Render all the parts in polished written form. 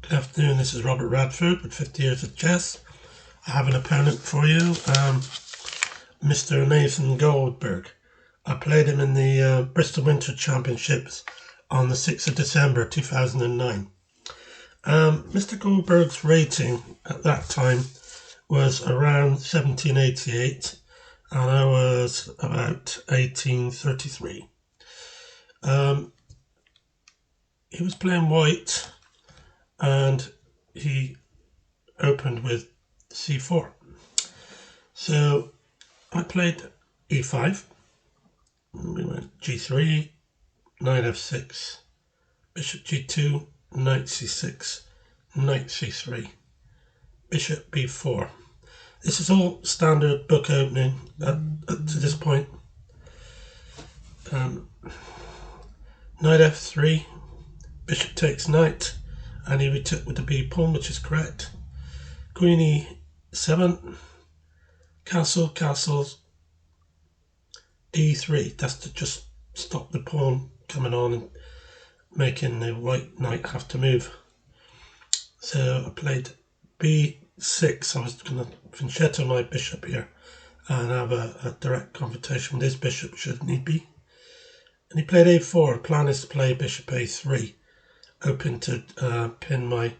Good afternoon, this is R.P.Radford with 50 Years of Chess. I have an opponent for you, Mr. Nathan Goldberg. I played him in the Bristol Winter Championships on the 6th of December 2009. Mr. Goldberg's rating at that time was around 1788 and I was about 1833. He was playing white and he opened with c4. So I played e5, we went g3, knight f6, bishop g2, knight c6, knight c3, bishop b4. This is all standard book opening to this point. Knight f3, bishop takes knight, and he retook with the b pawn, which is correct. Queen e7, castles, d3. That's to just stop the pawn coming on and making the white knight have to move. So I played b6. I was going to fianchetto my bishop here and have a direct confrontation with his bishop should need be. And he played a4. The plan is to play bishop a3, hoping to pin my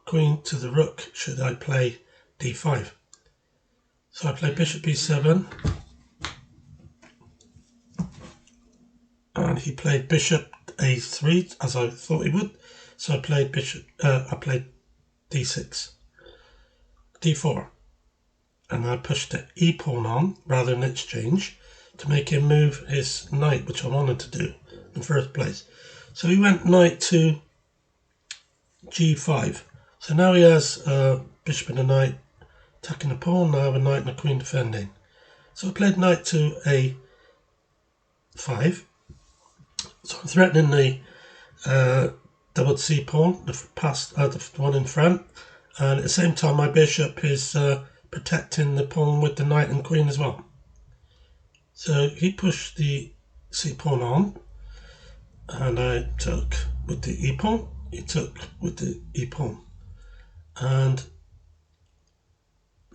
queen to the rook should I play d5. So I played bishop b7, and he played bishop a3 as I thought he would. So I played d6, d4, and I pushed the e pawn on rather than exchange to make him move his knight, which I wanted to do in the first place. So he went knight to g5. So now he has bishop and a knight attacking the pawn. Now I have a knight and a queen defending. So I played knight to a5. So I'm threatening the double c pawn, the one in front, and at the same time my bishop is protecting the pawn with the knight and queen as well. So he pushed the c pawn on, and I took with the e pawn. He took with the e pawn, and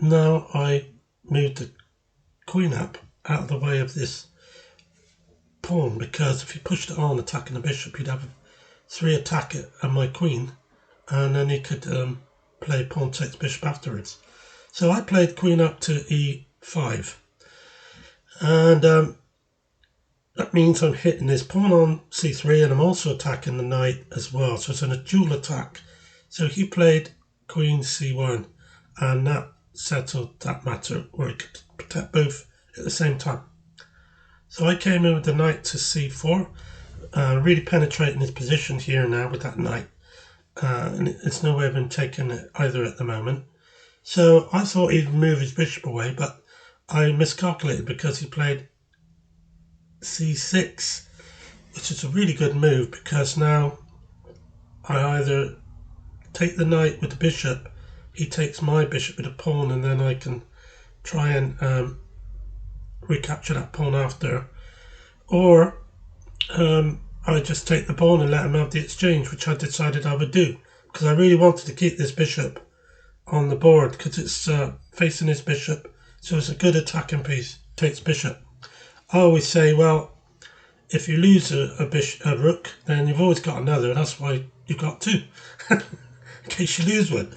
now I moved the queen up out of the way of this pawn, because if he pushed it on attacking the bishop, he'd have 3 attack at my queen, and then he could play pawn takes bishop afterwards. So I played queen up to e5, and that means I'm hitting his pawn on c3, and I'm also attacking the knight as well. So it's a dual attack. So he played queen c1, and that settled that matter where he could protect both at the same time. So I came in with the knight to c4, really penetrating his position here now with that knight. And it's no way of him taking it either at the moment. So I thought he'd move his bishop away, but I miscalculated because he played c6, which is a really good move, because now I either take the knight with the bishop, he takes my bishop with a pawn, and then I can try and recapture that pawn after, or I just take the pawn and let him have the exchange, which I decided I would do, because I really wanted to keep this bishop on the board, because it's facing his bishop, so it's a good attacking piece. Takes bishop. I always say, well, if you lose a rook, then you've always got another. That's why you've got 2, in case you lose one.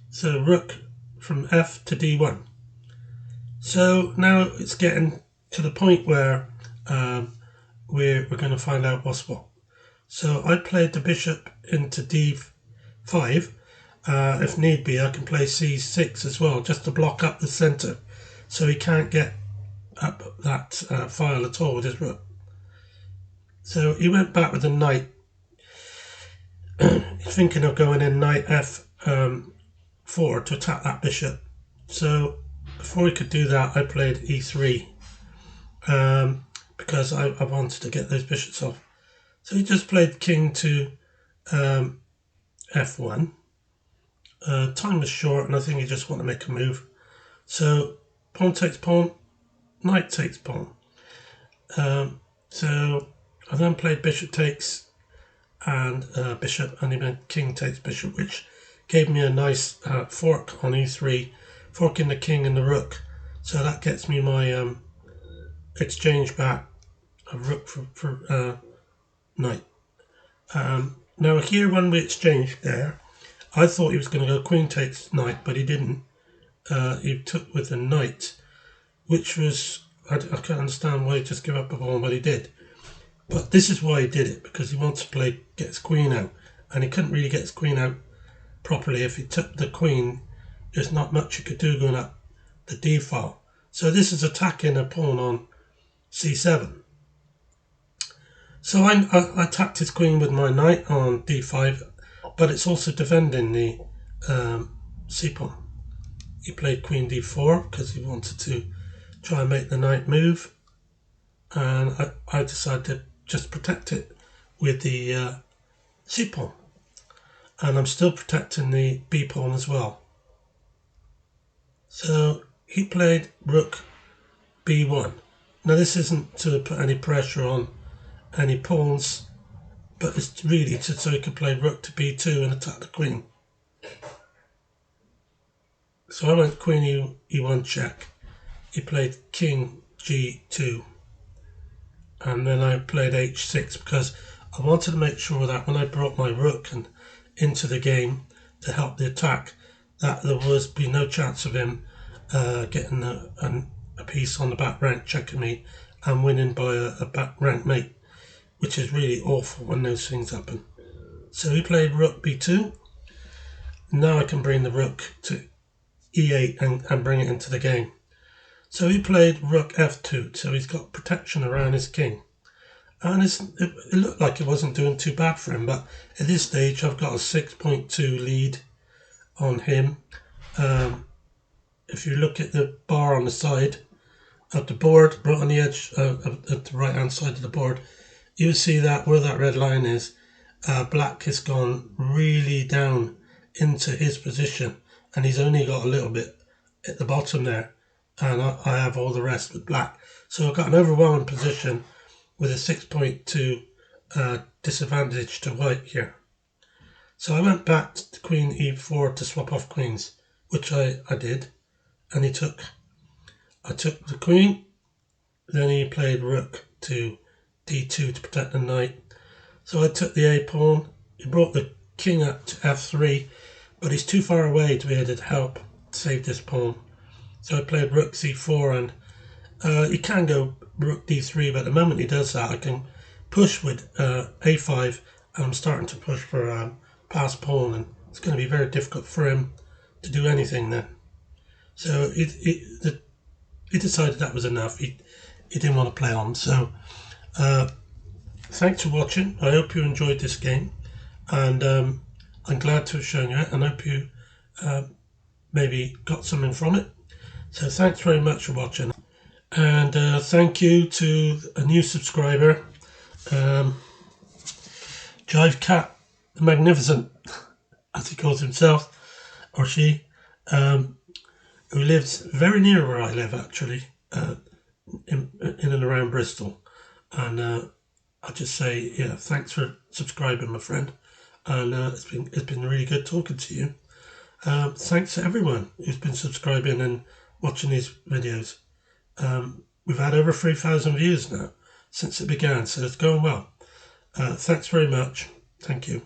So rook from f to d1. So now it's getting to the point where we're going to find out what's what. So I played the bishop into d5. If need be, I can play c6 as well, just to block up the centre, so he can't get up that file at all with his rook. So he went back with the knight, thinking of going in knight f4 to attack that bishop. So before he could do that, I played e3, because I wanted to get those bishops off. So he just played king to f1. Time was short, and I think he just wanted to make a move. So pawn takes pawn, knight takes pawn. So I then played bishop takes, and bishop, and he went king takes bishop, which gave me a nice fork on e3, forking the king and the rook. So that gets me my exchange back of rook for knight. Now here when we exchanged there, I thought he was going to go queen takes knight, but he didn't. He took with a knight, which was, I can't understand why he just gave up a pawn, but he did. But this is why he did it, because he wants to get his queen out, and he couldn't really get his queen out properly. If he took the queen, there's not much he could do going up the d file. So this is attacking a pawn on c7. So I attacked his queen with my knight on d5, but it's also defending the c pawn. He played queen d4 because he wanted to try and make the knight move, and I decided to just protect it with the c pawn, and I'm still protecting the b pawn as well. So he played rook b1. Now this isn't to put any pressure on any pawns, but it's really so he could play rook to b2 and attack the queen. So I went queen e1 check. He played king g2, and then I played h6 because I wanted to make sure that when I brought my rook into the game to help the attack, that there was be no chance of him getting a piece on the back rank, checking me and winning by a back rank mate, which is really awful when those things happen. So he played rook b2. Now I can bring the rook to e8 and bring it into the game. So he played rook f2, so he's got protection around his king. And it looked like it wasn't doing too bad for him, but at this stage I've got a 6.2 lead on him. If you look at the bar on the side of the board, right on the edge of the right hand side of the board, you'll see that where that red line is, black has gone really down into his position, and he's only got a little bit at the bottom there, and I have all the rest with black. So I've got an overwhelming position with a 6.2 disadvantage to white here. So I went back to queen e4 to swap off queens, which I did, and I took the queen, then he played rook to d2 to protect the knight. So I took the a pawn. He brought the king up to f3, but he's too far away to be able to help save this pawn. So I played rook c4, and he can go rook d3, but the moment he does that, I can push with a5, and I'm starting to push for pass pawn, and it's going to be very difficult for him to do anything then. So he decided that was enough. He didn't want to play on. So thanks for watching. I hope you enjoyed this game, and I'm glad to have shown you it, and I hope you maybe got something from it. So thanks very much for watching, and thank you to a new subscriber, Jive Cat the Magnificent, as he calls himself, or she, who lives very near where I live, actually, in and around Bristol. And I'll just say, yeah, thanks for subscribing, my friend, and it's been really good talking to you. Thanks to everyone who's been subscribing and watching these videos. We've had over 3,000 views now since it began, so it's going well. Thanks very much. Thank you.